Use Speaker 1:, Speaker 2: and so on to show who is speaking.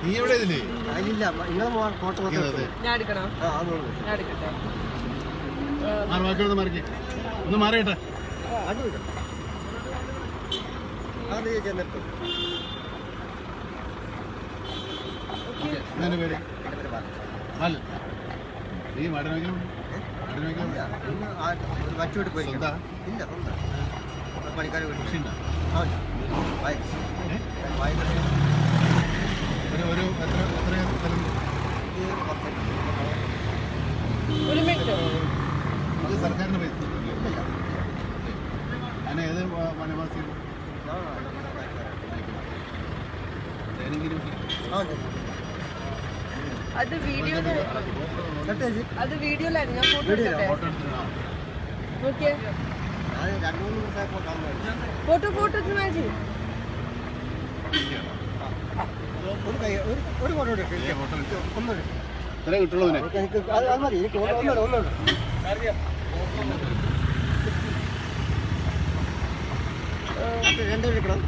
Speaker 1: നീ എവിടെ ഇതില്ലേ?
Speaker 2: അതിലില്ല, നിങ്ങളെ ഫോട്ടോ
Speaker 3: ഞാൻ എടുക്കണോ? ഞാൻ എടുക്കട്ടെ.
Speaker 1: ബാക്കിയൊന്ന് മറിക്കേ, ഒന്ന് മാറിയട്ടെ. എന്നെ പേര് അല്ല, നീ മാടൻ വയ്ക്കണം.
Speaker 2: വച്ചുവിട്ട് പോയി ഇല്ല, പണിക്കാർ
Speaker 1: കൃഷി ഉണ്ടോ? ഒരു എത്ര സ്ഥലം?
Speaker 3: ഒരു മിനിറ്റ്.
Speaker 1: അത് സർക്കാരിന് പൈസ അതിന് ഏത് വനവാസി
Speaker 3: അത് വീഡിയോയിലായിരുന്നു. ഞാൻ ഫോട്ടോ എടുക്കട്ടെ. നോക്കിയേ, ഫോട്ടോ മാച്ച്
Speaker 2: ഒരു ഫോട്ടോ
Speaker 1: ഇത്ര കിട്ടുള്ളൂ.
Speaker 2: രണ്ടെടുക്കണം.